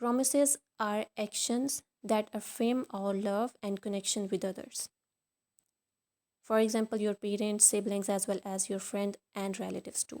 Promises are actions that affirm our love and connection with others. For example, your parents, siblings, as well as your friend and relatives too.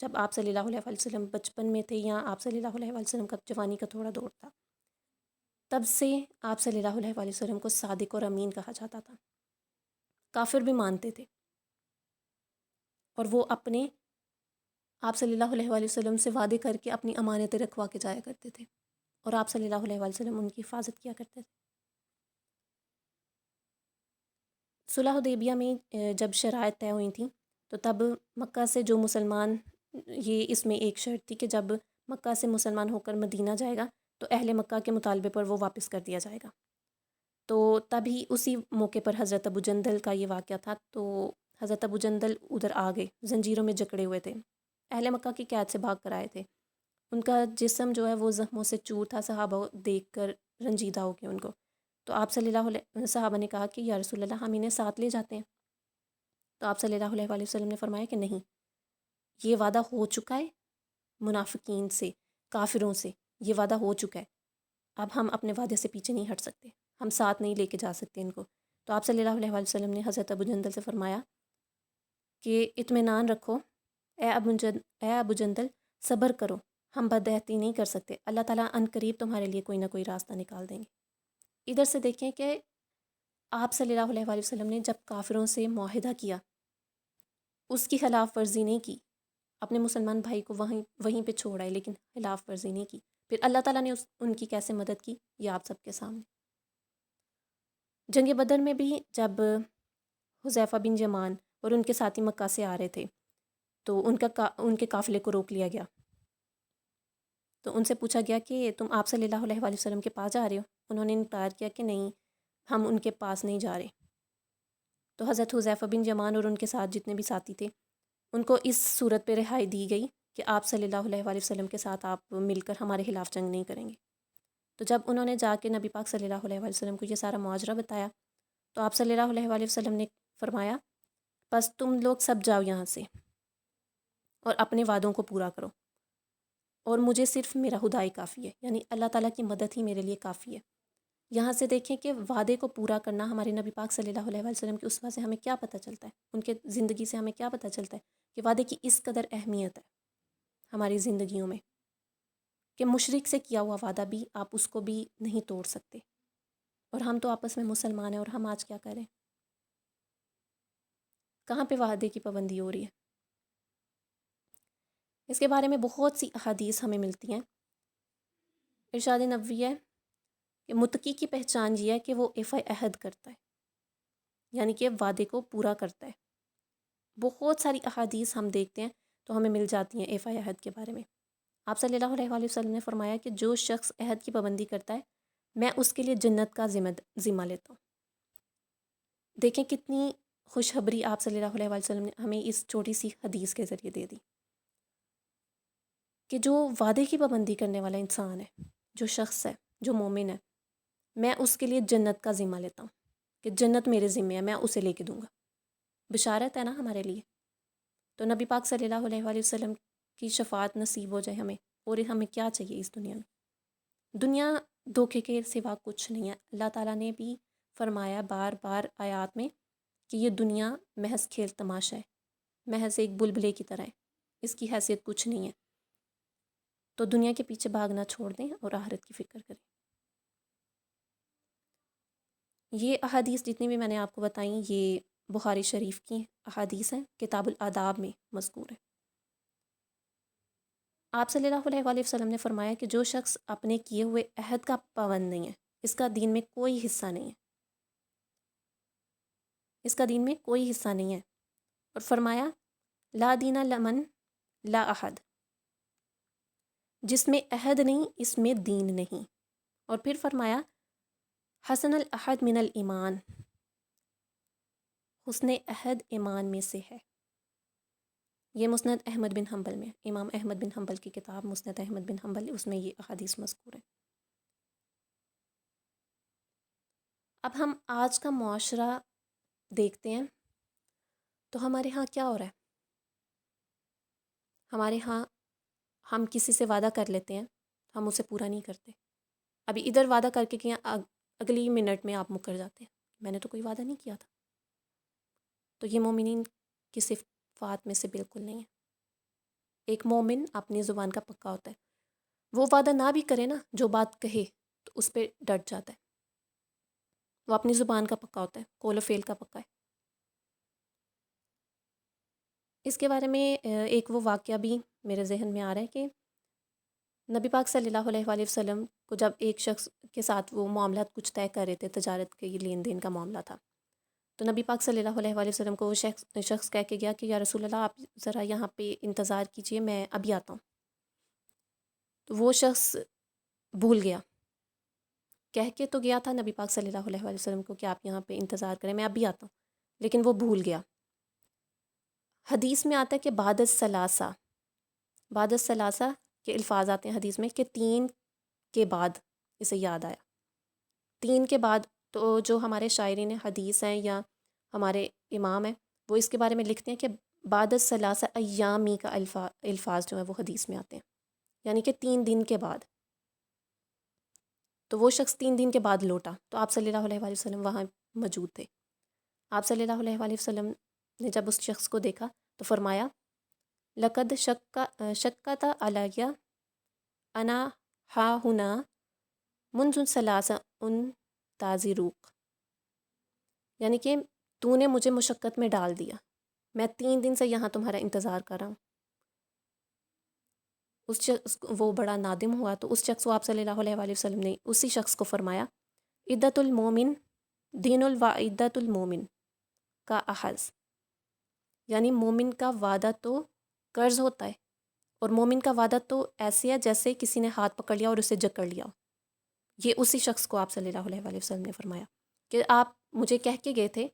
جب آپ صلی اللہ علیہ وسلم بچپن میں تھے یا آپ صلی اللہ علیہ وسلم کا جوانی کا تھوڑا دور تھا، تب سے آپ صلی اللہ علیہ وسلم کو صادق اور امین کہا جاتا تھا۔ کافر بھی مانتے تھے اور وہ اپنے آپ صلی اللہ علیہ وسلم سے وعدے کر کے اپنی امانتیں رکھوا کے جایا کرتے تھے اور آپ صلی اللہ علیہ وسلم ان کی حفاظت کیا کرتے تھے۔ صلح حدیبیہ میں جب شرائط طے ہوئی تھیں تو تب مکہ سے جو مسلمان، یہ اس میں ایک شرط تھی کہ جب مکہ سے مسلمان ہو کر مدینہ جائے گا تو اہل مکہ کے مطالبے پر وہ واپس کر دیا جائے گا۔ تو تبھی اسی موقع پر حضرت ابو جندل کا یہ واقعہ تھا، تو حضرت ابو جندل ادھر آ گئے، زنجیروں میں جکڑے ہوئے تھے، اہل مکہ کی قید سے بھاگ کر آئے تھے۔ ان کا جسم جو ہے وہ زخموں سے چور تھا، صحابہ دیکھ کر رنجیدہ ہو گئے ان کو۔ تو آپ صلی اللہ علیہ صحابہ نے کہا کہ یا رسول اللہ ہم انہیں ساتھ لے جاتے ہیں۔ تو آپ صلی اللہ علیہ وسلم نے فرمایا کہ نہیں، یہ وعدہ ہو چکا ہے منافقین سے، کافروں سے، یہ وعدہ ہو چکا ہے، اب ہم اپنے وعدے سے پیچھے نہیں ہٹ سکتے، ہم ساتھ نہیں لے کے جا سکتے ان کو۔ تو آپ صلی اللہ علیہ وسلم نے حضرت ابو جندل سے فرمایا کہ اطمینان رکھو اے ابو جندل، صبر کرو، ہم بدعہدی نہیں کر سکتے، اللہ تعالیٰ ان قریب تمہارے لیے کوئی نہ کوئی راستہ نکال دیں گے۔ ادھر سے دیکھیں کہ آپ صلی اللہ علیہ وآلہ وسلم نے جب کافروں سے معاہدہ کیا، اس کی خلاف ورزی نہیں کی، اپنے مسلمان بھائی کو وہیں پہ چھوڑ آئے لیکن خلاف ورزی نہیں کی، پھر اللہ تعالیٰ نے ان کی کیسے مدد کی، یہ آپ سب کے سامنے۔ جنگ بدر میں بھی جب حذیفہ بن یمان اور ان کے ساتھی مکہ سے آ رہے تھے تو ان کے قافلے کو روک لیا گیا، تو ان سے پوچھا گیا کہ تم آپ صلی اللہ علیہ وآلہ وسلم کے پاس جا رہے ہو؟ انہوں نے انکار کیا کہ نہیں، ہم ان کے پاس نہیں جا رہے۔ تو حضرت حذیفہ بن یمان اور ان کے ساتھ جتنے بھی ساتھی تھے ان کو اس صورت پہ رہائی دی گئی کہ آپ صلی اللہ علیہ وآلہ وسلم کے ساتھ آپ مل کر ہمارے خلاف جنگ نہیں کریں گے۔ تو جب انہوں نے جا کے نبی پاک صلی اللہ علیہ وآلہ وسلم کو یہ سارا ماجرا بتایا تو آپ صلی اللہ علیہ وآلہ وسلم نے فرمایا بس تم لوگ سب جاؤ یہاں سے اور اپنے وعدوں کو پورا کرو، اور مجھے صرف میرا خدا ہی کافی ہے، یعنی اللہ تعالیٰ کی مدد ہی میرے لیے کافی ہے۔ یہاں سے دیکھیں کہ وعدے کو پورا کرنا ہمارے نبی پاک صلی اللہ علیہ وآلہ وسلم کی اسوہ سے ہمیں کیا پتہ چلتا ہے، ان کے زندگی سے ہمیں کیا پتہ چلتا ہے کہ وعدے کی اس قدر اہمیت ہے ہماری زندگیوں میں کہ مشرک سے کیا ہوا وعدہ بھی آپ اس کو بھی نہیں توڑ سکتے۔ اور ہم تو آپس میں مسلمان ہیں اور ہم آج کیا کریں، کہاں پہ وعدے کی پابندی ہو رہی ہے۔ اس کے بارے میں بہت سی احادیث ہمیں ملتی ہیں۔ ارشاد نبوی ہے کہ متقی کی پہچان یہ ہے کہ وہ ایفا عہد کرتا ہے، یعنی کہ وعدے کو پورا کرتا ہے۔ بہت ساری احادیث ہم دیکھتے ہیں تو ہمیں مل جاتی ہیں ایفا عہد کے بارے میں۔ آپ صلی اللہ علیہ وآلہ وسلم نے فرمایا کہ جو شخص عہد کی پابندی کرتا ہے میں اس کے لیے جنت کا ذمہ لیتا ہوں۔ دیکھیں کتنی خوشخبری آپ صلی اللہ علیہ وآلہ وسلم نے ہمیں اس چھوٹی سی حدیث کے ذریعے دے دی کہ جو وعدے کی پابندی کرنے والا انسان ہے، جو شخص ہے، جو مومن ہے، میں اس کے لیے جنت کا ذمہ لیتا ہوں کہ جنت میرے ذمہ ہے، میں اسے لے کے دوں گا۔ بشارت ہے نا ہمارے لیے۔ تو نبی پاک صلی اللہ علیہ وآلہ وسلم کی شفاعت نصیب ہو جائے ہمیں، اور ہمیں کیا چاہیے اس دنیا میں۔ دنیا دھوکے کے سوا کچھ نہیں ہے۔ اللہ تعالیٰ نے بھی فرمایا بار بار آیات میں کہ یہ دنیا محض کھیل تماشا ہے، محض ایک بلبلے کی طرح ہے، اس کی حیثیت کچھ نہیں ہے۔ تو دنیا کے پیچھے بھاگنا چھوڑ دیں اور آخرت کی فکر کریں۔ یہ احادیث جتنی بھی میں نے آپ کو بتائیں یہ بخاری شریف کی احادیث ہیں، کتاب الآداب میں مذکور ہے۔ آپ صلی اللہ علیہ وآلہ وسلم نے فرمایا کہ جو شخص اپنے کیے ہوئے عہد کا پابند نہیں ہے اس کا دین میں کوئی حصہ نہیں ہے، اس کا دین میں کوئی حصہ نہیں ہے۔ اور فرمایا لا دین لمن لا عہد، جس میں عہد نہیں اس میں دین نہیں۔ اور پھر فرمایا حسن العہد من الایمان، حسن عہد ایمان میں سے ہے۔ یہ مسند احمد بن حنبل میں، امام احمد بن حنبل کی کتاب مسند احمد بن حنبل، اس میں یہ احادیث مذکور ہیں۔ اب ہم آج کا معاشرہ دیکھتے ہیں تو ہمارے ہاں کیا ہو رہا ہے۔ ہمارے ہاں ہم کسی سے وعدہ کر لیتے ہیں، ہم اسے پورا نہیں کرتے۔ ابھی ادھر وعدہ کر کے کیا اگلی منٹ میں آپ مکر جاتے ہیں، میں نے تو کوئی وعدہ نہیں کیا تھا۔ تو یہ مومنین کی صفات میں سے بالکل نہیں ہے۔ ایک مومن اپنی زبان کا پکا ہوتا ہے، وہ وعدہ نہ بھی کرے نا، جو بات کہے تو اس پہ ڈٹ جاتا ہے، وہ اپنی زبان کا پکا ہوتا ہے، قول و فعل کا پکا ہے۔ اس کے بارے میں ایک وہ واقعہ بھی میرے ذہن میں آ رہا ہے کہ نبی پاک صلی اللہ علیہ وآلہ وسلم کو جب ایک شخص کے ساتھ وہ معاملات کچھ طے کر رہے تھے، تجارت کے لین دین کا معاملہ تھا، تو نبی پاک صلی اللہ علیہ وآلہ وسلم کو وہ شخص کہہ کے گیا کہ یا رسول اللہ آپ ذرا یہاں پہ انتظار کیجئے، میں ابھی آتا ہوں۔ تو وہ شخص بھول گیا، کہہ کے تو گیا تھا نبی پاک صلی اللہ علیہ وآلہ وسلم کو کہ آپ یہاں پہ انتظار کریں، میں ابھی آتا ہوں، لیکن وہ بھول گیا۔ حدیث میں آتا ہے کہ بعد الثلاثہ کے الفاظ آتے ہیں حدیث میں کہ 3 کے بعد اسے یاد آیا۔ 3 کے بعد تو جو ہمارے شاعرین حدیث ہیں یا ہمارے امام ہیں وہ اس کے بارے میں لکھتے ہیں کہ بعد الثلاثہ ایامی کا الفاظ جو ہیں وہ حدیث میں آتے ہیں، یعنی کہ 3 دن کے بعد۔ تو وہ شخص 3 دن کے بعد لوٹا، تو آپ صلی اللہ علیہ وآلہ وسلم وہاں موجود تھے۔ آپ صلی اللہ علیہ وآلہ وسلم نے جب اس شخص کو دیکھا تو فرمایا لقد شکت علیہ انا ہا ہنا منذ ثلاث تازروق، یعنی کہ تو نے مجھے مشقت میں ڈال دیا، میں 3 دن سے یہاں تمہارا انتظار کر رہا ہوں۔ اس شخص وہ بڑا نادم ہوا، تو اس شخص کو آپ صلی اللہ علیہ وآلہ وسلم نے اسی شخص کو فرمایا عدت المومن دین الوعدت المومن کا احظ، یعنی مومن کا وعدہ تو قرض ہوتا ہے، اور مومن کا وعدہ تو ایسے ہے جیسے کسی نے ہاتھ پکڑ لیا اور اسے جکڑ لیا۔ یہ اسی شخص کو آپ صلی اللہ علیہ وآلہ وسلم نے فرمایا کہ آپ مجھے کہہ کے گئے تھے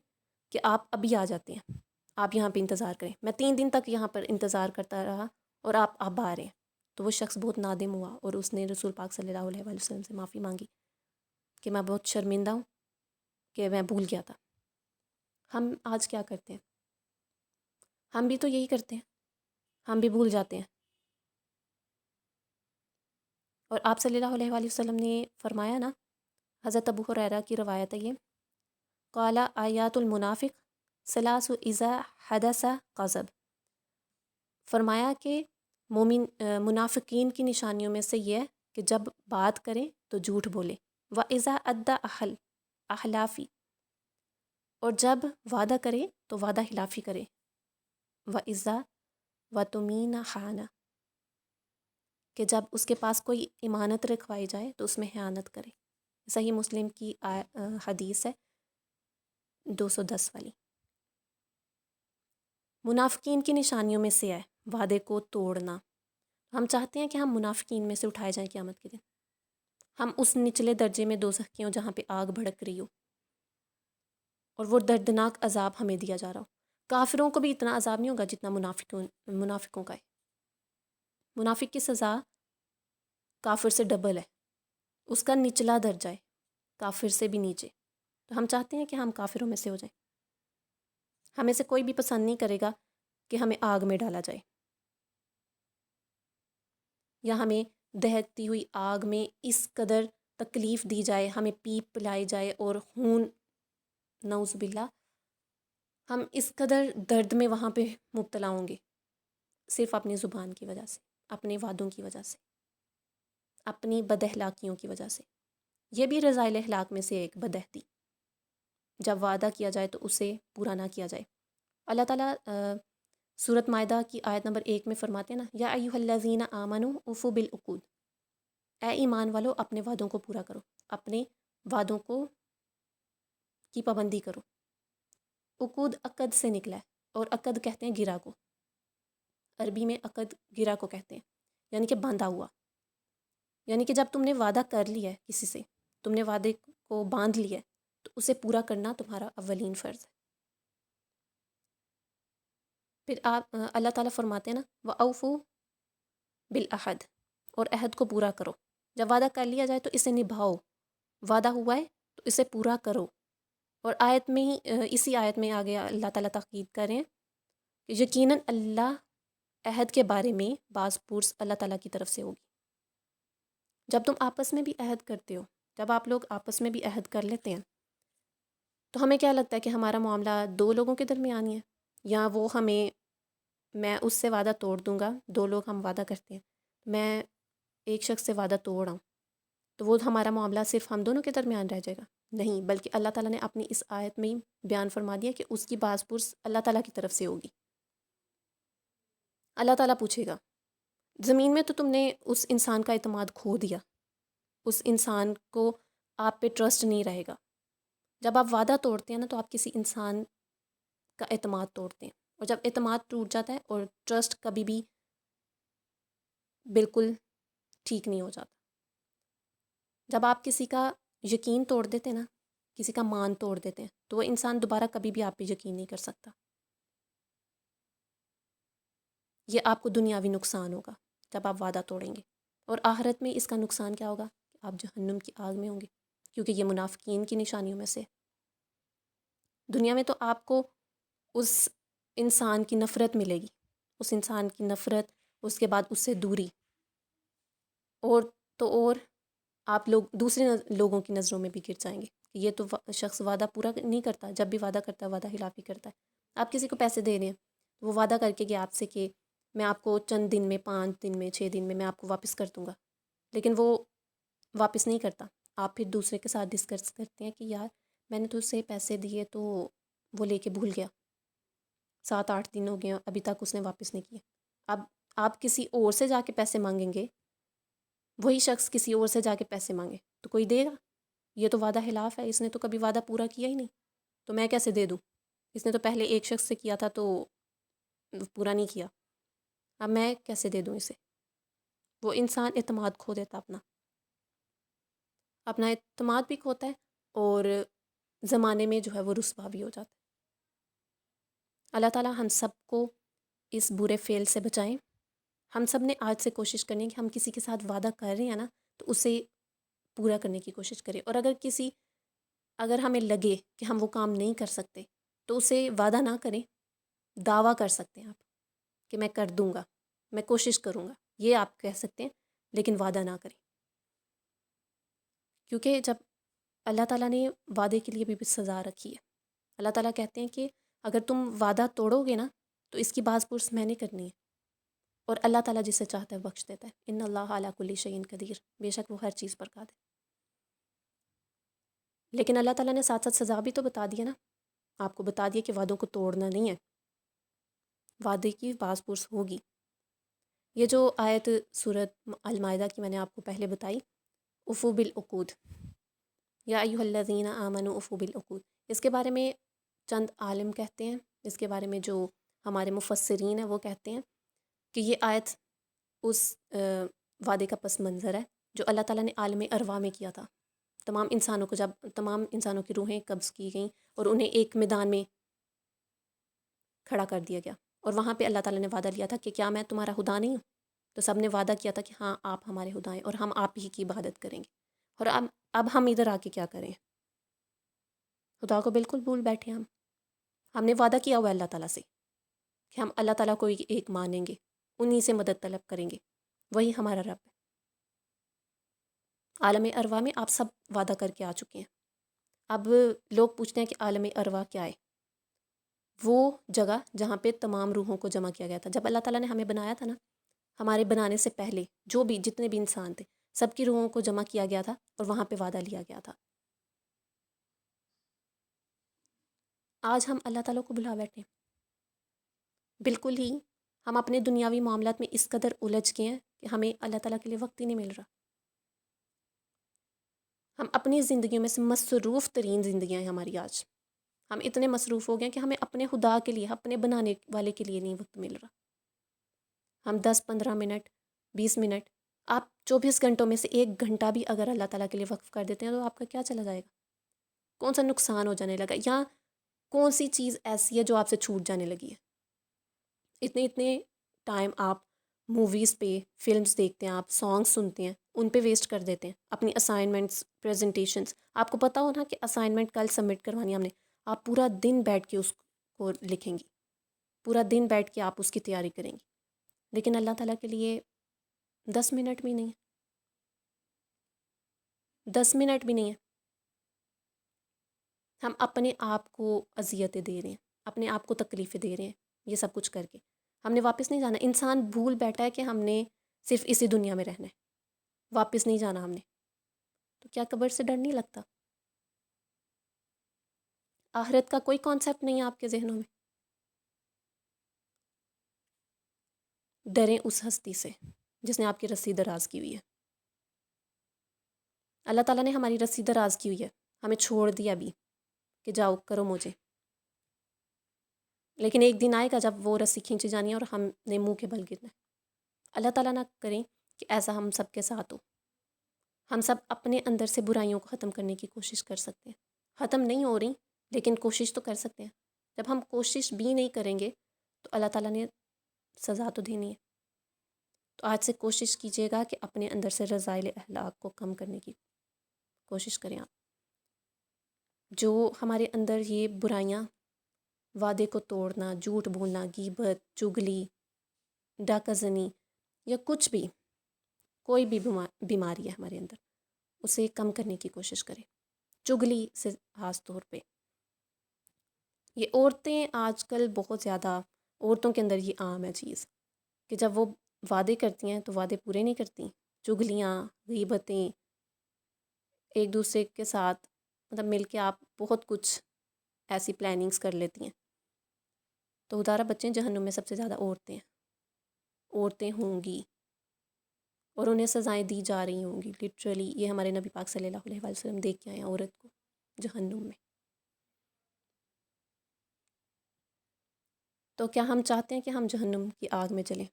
کہ آپ ابھی آ جاتے ہیں، آپ یہاں پہ انتظار کریں، میں 3 دن تک یہاں پر انتظار کرتا رہا اور آپ اب آ رہے ہیں۔ تو وہ شخص بہت نادم ہوا اور اس نے رسول پاک صلی اللہ علیہ وآلہ وسلم سے معافی مانگی کہ میں بہت شرمندہ ہوں کہ میں بھول گیا تھا۔ ہم آج کیا کرتے ہیں؟ ہم بھی تو یہی کرتے ہیں، ہم بھی بھول جاتے ہیں۔ اور آپ صلی اللہ علیہ وآلہ وسلم نے فرمایا نا، حضرت ابو ہریرہ کی روایت ہے یہ، قال آیات المنافق ثلاث اذا حدث کذب، فرمایا کہ منافقین کی نشانیوں میں سے یہ ہے کہ جب بات کریں تو جھوٹ بولے، وَإِذَا أَدَّى احلافی، اور جب وعدہ کرے تو وعدہ خلافی کرے، وَإِذَا وَتُمِینَ خَانَ، کہ جب اس کے پاس کوئی امانت رکھوائی جائے تو اس میں خیانت کرے۔ صحیح مسلم کی حدیث ہے 210 والی۔ منافقین کی نشانیوں میں سے ہے وعدے کو توڑنا۔ ہم چاہتے ہیں کہ ہم منافقین میں سے اٹھائے جائیں قیامت کے دن، ہم اس نچلے درجے میں دوزخ کے ہوں جہاں پہ آگ بھڑک رہی ہو اور وہ دردناک عذاب ہمیں دیا جا رہا ہو۔ کافروں کو بھی اتنا عذاب نہیں ہوگا جتنا منافقوں کا ہے۔ منافق کی سزا کافر سے ڈبل ہے، اس کا نچلا درجہ ہے کافر سے بھی نیچے۔ تو ہم چاہتے ہیں کہ ہم کافروں میں سے ہو جائیں۔ ہمیں سے کوئی بھی پسند نہیں کرے گا کہ ہمیں آگ میں ڈالا جائے یا ہمیں دہتی ہوئی آگ میں اس قدر تکلیف دی جائے، ہمیں پیپ پلائی جائے اور خون، نعوذ باللہ، ہم اس قدر درد میں وہاں پہ مبتلا ہوں گے صرف اپنی زبان کی وجہ سے، اپنے وعدوں کی وجہ سے، اپنی بد اخلاقیوں کی وجہ سے۔ یہ بھی رذائل اخلاق میں سے ایک بدعہدی، جب وعدہ کیا جائے تو اسے پورا نہ کیا جائے۔ اللہ تعالیٰ سورۃ مائدہ کی آیت نمبر 1 میں فرماتے ہیں نا، یا ایھا الذین آمنوا اوفوا بالعقود، اے ایمان والو اپنے وعدوں کو پورا کرو، اپنے وعدوں کو کی پابندی کرو۔ عقود عقد سے نکلا ہے، اور عقد کہتے ہیں گرہ کو، عربی میں عقد گرہ کو کہتے ہیں، یعنی کہ باندھا ہوا، یعنی کہ جب تم نے وعدہ کر لیا ہے کسی سے، تم نے وعدے کو باندھ لیا ہے تو اسے پورا کرنا تمہارا اولین فرض ہے۔ پھر اللہ تعالیٰ فرماتے ہیں نا، وَأَوْفُوا بِالْعَہْدِ، اور عہد کو پورا کرو۔ جب وعدہ کر لیا جائے تو اسے نبھاؤ، وعدہ ہوا ہے تو اسے پورا کرو۔ اور آیت میں ہی اسی آیت میں آگے اللہ تعالیٰ تاکید کریں کہ یقیناً اللہ عہد کے بارے میں بعض پرس اللہ تعالیٰ کی طرف سے ہوگی۔ جب تم آپس میں بھی عہد کرتے ہو، جب آپ لوگ آپس میں بھی عہد کر لیتے ہیں تو ہمیں کیا لگتا ہے کہ ہمارا معاملہ 2 لوگوں کے درمیان ہی ہے، یا وہ ہمیں میں اس سے وعدہ توڑ دوں گا، دو لوگ ہم وعدہ کرتے ہیں، میں ایک شخص سے وعدہ توڑ آؤں تو وہ ہمارا معاملہ صرف ہم دونوں کے درمیان رہ جائے گا؟ نہیں، بلکہ اللہ تعالیٰ نے اپنی اس آیت میں ہی بیان فرما دیا کہ اس کی باز پرس اللہ تعالیٰ کی طرف سے ہوگی۔ اللہ تعالیٰ پوچھے گا زمین میں تو تم نے اس انسان کا اعتماد کھو دیا، اس انسان کو آپ پہ ٹرسٹ نہیں رہے گا۔ جب آپ وعدہ توڑتے ہیں نا تو آپ کسی انسان کا اعتماد توڑتے ہیں، اور جب اعتماد ٹوٹ جاتا ہے اور ٹرسٹ کبھی بھی بالکل ٹھیک نہیں ہو جاتا۔ جب آپ کسی کا یقین توڑ دیتے ہیں نا، کسی کا مان توڑ دیتے ہیں، تو وہ انسان دوبارہ کبھی بھی آپ پہ یقین نہیں کر سکتا۔ یہ آپ کو دنیاوی نقصان ہوگا جب آپ وعدہ توڑیں گے، اور آخرت میں اس کا نقصان کیا ہوگا کہ آپ جہنم کی آگ میں ہوں گے، کیونکہ یہ منافقین کی نشانیوں میں سے ہے۔ دنیا میں تو آپ کو اس انسان کی نفرت ملے گی، اس انسان کی نفرت، اس کے بعد اس سے دوری، اور تو اور آپ لوگ دوسرے لوگوں کی نظروں میں بھی گر جائیں گے کہ یہ تو شخص وعدہ پورا نہیں کرتا، جب بھی وعدہ کرتا ہے وعدہ خلافی کرتا ہے۔ آپ کسی کو پیسے دے رہے ہیں، وہ وعدہ کر کے کہ آپ سے کہ میں آپ کو چند دن میں، 5 دن میں، 6 دن میں آپ کو واپس کر دوں گا، لیکن وہ واپس نہیں کرتا۔ آپ پھر دوسرے کے ساتھ ڈسکس کرتے ہیں کہ یار میں نے تو اسے پیسے دیے تو وہ لے کے بھول گیا، 7-8 دن ہو گئے ابھی تک اس نے واپس نہیں کیے۔ اب آپ کسی اور سے جا کے پیسے مانگیں گے، وہی شخص کسی اور سے جا کے پیسے مانگے تو کوئی دے گا؟ یہ تو وعدہ خلاف ہے، اس نے تو کبھی وعدہ پورا کیا ہی نہیں، تو میں کیسے دے دوں؟ اس نے تو پہلے ایک شخص سے کیا تھا تو پورا نہیں کیا، اب میں کیسے دے دوں اسے؟ وہ انسان اعتماد کھو دیتا، اپنا اعتماد بھی کھوتا ہے، اور زمانے میں جو ہے وہ رسوا بھی ہو جاتا ہے۔ اللہ تعالیٰ ہم سب کو اس برے فعل سے بچائیں۔ ہم سب نے آج سے کوشش کرنی ہے کہ ہم کسی کے ساتھ وعدہ کر رہے ہیں نا تو اسے پورا کرنے کی کوشش کریں، اور اگر ہمیں لگے کہ ہم وہ کام نہیں کر سکتے تو اسے وعدہ نہ کریں، دعویٰ کر سکتے ہیں آپ کہ میں کر دوں گا، میں کوشش کروں گا، یہ آپ کہہ سکتے ہیں، لیکن وعدہ نہ کریں، کیونکہ جب اللہ تعالیٰ نے وعدے کے لیے بھی سزا رکھی ہے۔ اللہ تعالیٰ کہتے ہیں کہ اگر تم وعدہ توڑو گے نا تو اس کی باز پرس میں نے کرنی ہے، اور اللہ تعالیٰ جسے چاہتا ہے بخش دیتا ہے۔ ان اللہ علی کل شیء قدیر، بے شک وہ ہر چیز پر قادر ہے۔ لیکن اللہ تعالیٰ نے ساتھ ساتھ سزا بھی تو بتا دیا نا، آپ کو بتا دیا کہ وعدوں کو توڑنا نہیں ہے، وعدے کی باز پرس ہوگی۔ یہ جو آیت سورۃ المائدہ کی میں نے آپ کو پہلے بتائی، اوفوا بالعقود، یا ایھا الذین آمنوا اوفوا بالعقود، اس کے بارے میں چند عالم کہتے ہیں، اس کے بارے میں جو ہمارے مفسرین ہیں وہ کہتے ہیں کہ یہ آیت اس وعدے کا پس منظر ہے جو اللہ تعالیٰ نے عالم ارواح میں کیا تھا۔ تمام انسانوں کو، جب تمام انسانوں کی روحیں قبض کی گئیں اور انہیں ایک میدان میں کھڑا کر دیا گیا، اور وہاں پہ اللہ تعالیٰ نے وعدہ لیا تھا کہ کیا میں تمہارا خدا نہیں ہوں؟ تو سب نے وعدہ کیا تھا کہ ہاں آپ ہمارے خدا ہیں اور ہم آپ ہی کی عبادت کریں گے۔ اور اب ہم ادھر آ کے کیا کریں؟ خدا کو بالکل بھول بیٹھے ہم نے وعدہ کیا ہوا ہے اللہ تعالیٰ سے کہ ہم اللہ تعالیٰ کو ایک مانیں گے، انہی سے مدد طلب کریں گے، وہی ہمارا رب ہے۔ عالم ارواح میں آپ سب وعدہ کر کے آ چکے ہیں۔ اب لوگ پوچھتے ہیں کہ عالم ارواح کیا ہے؟ وہ جگہ جہاں پہ تمام روحوں کو جمع کیا گیا تھا۔ جب اللہ تعالیٰ نے ہمیں بنایا تھا نا، ہمارے بنانے سے پہلے جو بھی جتنے بھی انسان تھے، سب کی روحوں کو جمع کیا گیا تھا اور وہاں پہ وعدہ لیا گیا تھا۔ آج ہم اللہ تعالیٰ کو بلا بیٹھے، بالکل ہی ہم اپنے دنیاوی معاملات میں اس قدر الجھ گئے ہیں کہ ہمیں اللہ تعالیٰ کے لیے وقت ہی نہیں مل رہا۔ ہم اپنی زندگیوں میں سے مصروف ترین زندگیاں ہیں ہماری آج۔ ہم اتنے مصروف ہو گئے ہیں کہ ہمیں اپنے خدا کے لیے، اپنے بنانے والے کے لیے نہیں وقت مل رہا۔ ہم 10-15 منٹ، 20 منٹ، آپ 24 گھنٹوں میں سے 1 گھنٹہ بھی اگر اللہ تعالیٰ کے لیے وقف کر دیتے ہیں تو آپ کا کیا چلا جائے گا؟ کون سا نقصان ہو جانے لگا، یا کون سی چیز ایسی ہے جو آپ سے چھوٹ جانے لگی ہے؟ اتنے ٹائم آپ موویز پہ، فلمز دیکھتے ہیں، آپ سانگس سنتے ہیں، ان پہ ویسٹ کر دیتے ہیں، اپنی اسائنمنٹس، پریزنٹیشنس۔ آپ کو پتہ ہو نا کہ اسائنمنٹ کل سبمٹ کروانی ہے ہم نے، آپ پورا دن بیٹھ کے اس کو لکھیں گی، پورا دن بیٹھ کے آپ اس کی تیاری کریں گی، لیکن اللہ تعالیٰ کے لیے 10 منٹ بھی نہیں ہے، 10 منٹ بھی نہیں ہے۔ ہم اپنے آپ کو اذیتیں دے رہے ہیں، اپنے آپ کو تکلیفیں دے رہے ہیں یہ سب کچھ کر کے۔ ہم نے واپس نہیں جانا. انسان بھول بیٹھا ہے کہ ہم نے صرف اسی دنیا میں رہنا ہے, واپس نہیں جانا ہم نے. تو کیا قبر سے ڈر نہیں لگتا؟ آخرت کا کوئی کانسیپٹ نہیں ہے آپ کے ذہنوں میں؟ ڈریں اس ہستی سے جس نے آپ کی رسی دراز کی ہوئی ہے. اللہ تعالیٰ نے ہماری رسی دراز کی ہوئی ہے, ہمیں چھوڑ دیا بھی کہ جاؤ کرو مجھے. لیکن ایک دن آئے گا جب وہ رسی کھینچی جانی ہے اور ہم نے منہ کے بل گرنا ہے. اللہ تعالیٰ نہ کریں کہ ایسا ہم سب کے ساتھ ہو. ہم سب اپنے اندر سے برائیوں کو ختم کرنے کی کوشش کر سکتے ہیں. ختم نہیں ہو رہی لیکن کوشش تو کر سکتے ہیں. جب ہم کوشش بھی نہیں کریں گے تو اللہ تعالیٰ نے سزا تو دینی ہے. تو آج سے کوشش کیجیے گا کہ اپنے اندر سے رذائل اخلاق کو کم کرنے کی کوشش کریں آپ. جو ہمارے اندر یہ برائیاں, وعدے کو توڑنا, جھوٹ بولنا, غیبت, چگلی, ڈاکہ زنی یا کچھ بھی, کوئی بھی بیماری ہے ہمارے اندر, اسے کم کرنے کی کوشش کریں. چگلی سے خاص طور پہ. یہ عورتیں آج کل بہت زیادہ, عورتوں کے اندر یہ عام ہے چیز کہ جب وہ وعدے کرتی ہیں تو وعدے پورے نہیں کرتی. چگلیاں, غیبتیں, ایک دوسرے کے ساتھ مطلب مل کے آپ بہت کچھ ایسی پلاننگز کر لیتی ہیں. تو ادارہ بچیں جہنم میں سب سے زیادہ عورتیں ہیں, عورتیں ہوں گی اور انہیں سزائیں دی جا رہی ہوں گی. لٹرلی یہ ہمارے نبی پاک صلی اللہ علیہ وسلم دیکھ کے آئے ہیں عورت کو جہنم میں. تو کیا ہم چاہتے ہیں کہ ہم جہنم کی آگ میں چلیں؟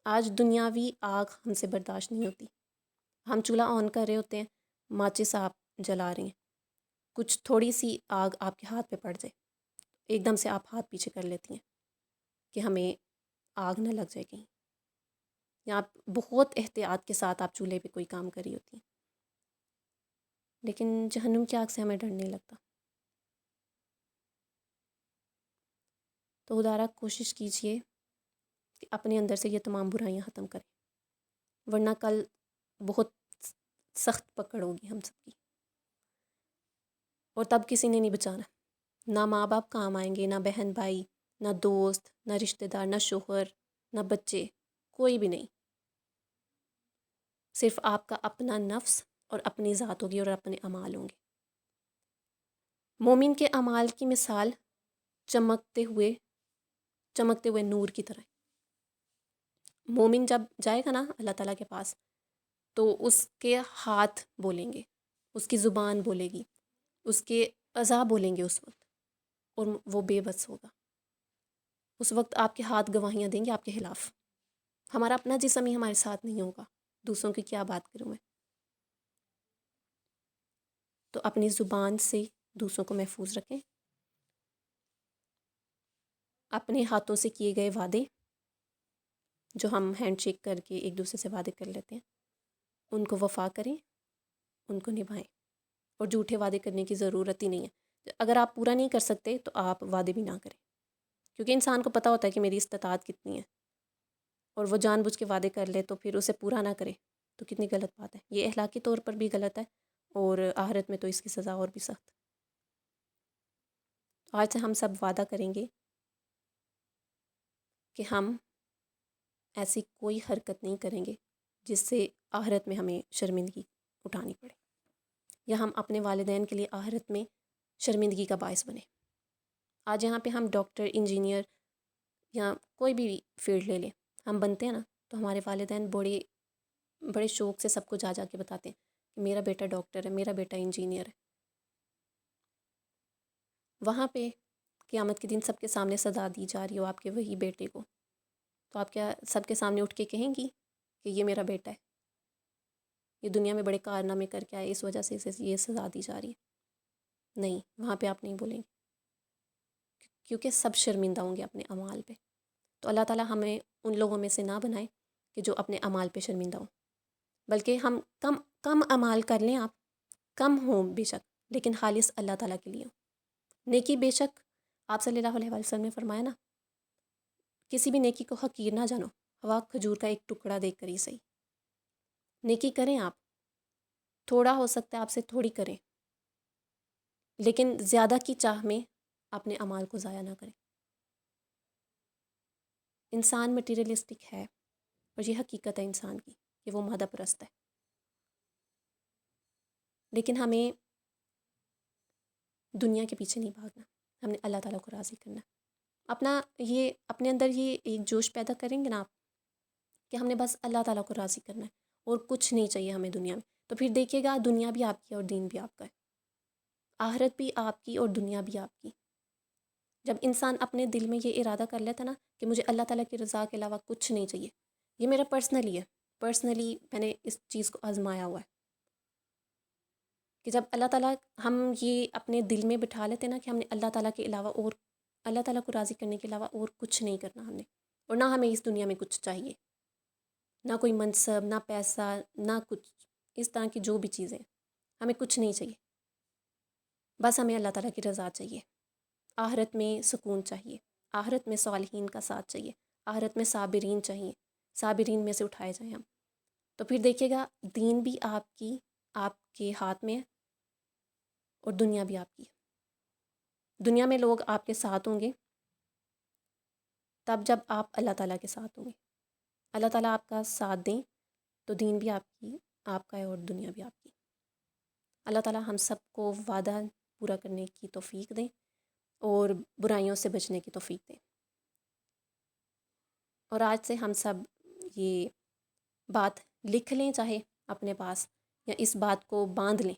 آج دنیاوی آگ ہم سے برداشت نہیں ہوتی. ہم چولہا آن کر رہے ہوتے ہیں, ماچس آپ جلا رہی ہیں, کچھ تھوڑی سی آگ آپ کے ہاتھ پہ پڑ جائے, ایک دم سے آپ ہاتھ پیچھے کر لیتی ہیں کہ ہمیں آگ نہ لگ جائے کہیں, یا آپ بہت احتیاط کے ساتھ آپ چولہے پہ کوئی کام کر رہی ہوتی ہیں. لیکن جہنم کی آگ سے ہمیں ڈر نہیں لگتا. تو ادارہ کوشش کیجئے کہ اپنے اندر سے یہ تمام برائیاں ختم کریں, ورنہ کل بہت سخت پکڑ ہوگی ہم سب کی, اور تب کسی نے نہیں بچانا. نہ ماں باپ کام آئیں گے, نہ بہن بھائی, نہ دوست, نہ رشتہ دار, نہ شوہر, نہ بچے, کوئی بھی نہیں. صرف آپ کا اپنا نفس اور اپنی ذات ہوگی اور اپنے اعمال ہوں گے. مومن کے اعمال کی مثال چمکتے ہوئے نور کی طرح. مومن جب جائے گا نا اللہ تعالیٰ کے پاس تو اس کے ہاتھ بولیں گے, اس کی زبان بولے گی, اس کے اعضاء بولیں گے اس وقت, اور وہ بے بس ہوگا. اس وقت آپ کے ہاتھ گواہیاں دیں گے آپ کے خلاف. ہمارا اپنا جسم ہی ہمارے ساتھ نہیں ہوگا, دوسروں کی کیا بات کروں میں. تو اپنی زبان سے دوسروں کو محفوظ رکھیں. اپنے ہاتھوں سے کیے گئے وعدے جو ہم ہینڈ شیک کر کے ایک دوسرے سے وعدے کر لیتے ہیں, ان کو وفا کریں, ان کو نبھائیں. اور جھوٹے وعدے کرنے کی ضرورت ہی نہیں ہے. اگر آپ پورا نہیں کر سکتے تو آپ وعدے بھی نہ کریں, کیونکہ انسان کو پتہ ہوتا ہے کہ میری استطاعت کتنی ہے, اور وہ جان بوجھ کے وعدے کر لے تو پھر اسے پورا نہ کرے تو کتنی غلط بات ہے. یہ اخلاقی طور پر بھی غلط ہے, اور آخرت میں تو اس کی سزا اور بھی سخت. آج سے ہم سب وعدہ کریں گے کہ ہم ایسی کوئی حرکت نہیں کریں گے جس سے آخرت میں ہمیں شرمندگی اٹھانی پڑے, یا ہم اپنے والدین کے لیے آخرت میں شرمندگی کا باعث بنے. آج یہاں پہ ہم ڈاکٹر, انجینئر یا کوئی بھی فیلڈ لے لیں, ہم بنتے ہیں نا تو ہمارے والدین بڑے شوق سے سب کو جا کے بتاتے ہیں کہ میرا بیٹا ڈاکٹر ہے, میرا بیٹا انجینئر ہے. وہاں پہ قیامت کے دن سب کے سامنے سزا دی جا رہی ہو آپ کے وہی بیٹے کو, تو آپ کیا سب کے سامنے اٹھ کے کہیں گی کہ یہ میرا بیٹا ہے, یہ دنیا میں بڑے کارنامے کر کے آئے, اس وجہ سے اسے یہ سزا دی جا رہی ہے؟ نہیں, وہاں پہ آپ نہیں بولیں گے, کیونکہ سب شرمندہ ہوں گے اپنے اعمال پہ. تو اللہ تعالیٰ ہمیں ان لوگوں میں سے نہ بنائے کہ جو اپنے اعمال پہ شرمندہ ہوں, بلکہ ہم کم اعمال کر لیں, آپ کم ہوں بے شک, لیکن خالص اللہ تعالیٰ کے لیے ہوں. نیکی بے شک آپ صلی اللہ علیہ وسلم نے فرمایا نا, کسی بھی نیکی کو حقیر نہ جانو, ہوا کھجور کا ایک ٹکڑا دیکھ کر ہی صحیح. نیکی کریں آپ, تھوڑا ہو سکتا ہے آپ سے تھوڑی کریں, لیکن زیادہ کی چاہ میں اپنے اعمال کو ضائع نہ کریں. انسان مٹیریلسٹک ہے، اور یہ حقیقت ہے انسان کی کہ وہ مادہ پرست ہے، لیکن ہمیں دنیا کے پیچھے نہیں بھاگنا، ہم نے اللہ تعالیٰ کو راضی کرنا ہے۔ اپنے اندر یہ ایک جوش پیدا کریں گے نا آپ، کہ ہم نے بس اللہ تعالیٰ کو راضی کرنا ہے اور کچھ نہیں چاہیے ہمیں دنیا میں، تو پھر دیکھیے گا دنیا بھی آپ کی اور دین بھی آپ کا ہے، آخرت بھی آپ کی اور دنیا بھی آپ کی۔ جب انسان اپنے دل میں یہ ارادہ کر لیتا نا کہ مجھے اللہ تعالیٰ کی رضا کے علاوہ کچھ نہیں چاہیے، یہ میرا پرسنلی میں نے اس چیز کو آزمایا ہوا ہے کہ جب اللہ تعالیٰ ہم یہ اپنے دل میں بٹھا لیتے نا کہ ہم نے اللہ تعالیٰ کے علاوہ اور اللہ تعالیٰ کو راضی کرنے کے علاوہ اور کچھ نہیں کرنا ہم نے، اور نہ ہمیں اس دنیا میں کچھ چاہیے، نہ کوئی منصب، نہ پیسہ، نہ کچھ اس طرح کی جو بھی چیزیں، ہمیں کچھ نہیں چاہیے، بس ہمیں اللہ تعالیٰ کی رضا چاہیے، آخرت میں سکون چاہیے، آخرت میں صالحین کا ساتھ چاہیے، آخرت میں صابرین چاہیے، صابرین میں سے اٹھائے جائیں ہم، تو پھر دیکھیے گا دین بھی آپ کے ہاتھ میں ہے اور دنیا بھی آپ کی ہے۔ دنیا میں لوگ آپ کے ساتھ ہوں گے تب جب آپ اللہ تعالیٰ کے ساتھ ہوں گے، اللہ تعالیٰ آپ کا ساتھ دیں تو دین بھی آپ کا ہے اور دنیا بھی آپ کی۔ اللہ تعالیٰ ہم سب کو وعدہ پورا کرنے کی توفیق دیں اور برائیوں سے بچنے کی توفیق دیں، اور آج سے ہم سب یہ بات لکھ لیں چاہے اپنے پاس، یا اس بات کو باندھ لیں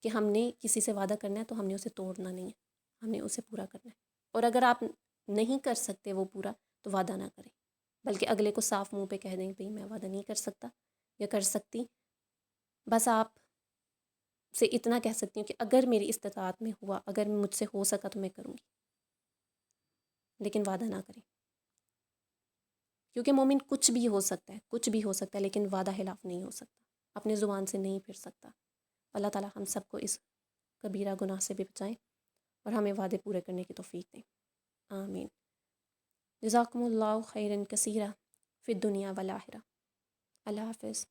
کہ ہم نے کسی سے وعدہ کرنا ہے تو ہم نے اسے توڑنا نہیں ہے، ہم نے اسے پورا کرنا ہے، اور اگر آپ نہیں کر سکتے وہ پورا تو وعدہ نہ کریں، بلکہ اگلے کو صاف منہ پہ کہہ دیں بھئی میں وعدہ نہیں کر سکتا یا کر سکتی، بس آپ سے اتنا کہہ سکتی ہوں کہ اگر میری استطاعت میں ہوا، اگر مجھ سے ہو سکا تو میں کروں گی، لیکن وعدہ نہ کریں، کیونکہ مومن کچھ بھی ہو سکتا ہے لیکن وعدہ خلاف نہیں ہو سکتا، اپنے زبان سے نہیں پھر سکتا۔ اللہ تعالیٰ ہم سب کو اس کبیرہ گناہ سے بھی بچائیں اور ہمیں وعدے پورے کرنے کی توفیق دیں، آمین۔ جزاکم اللہ خیرا کثیرا فی الدنیا والآخرہ۔ اللہ حافظ۔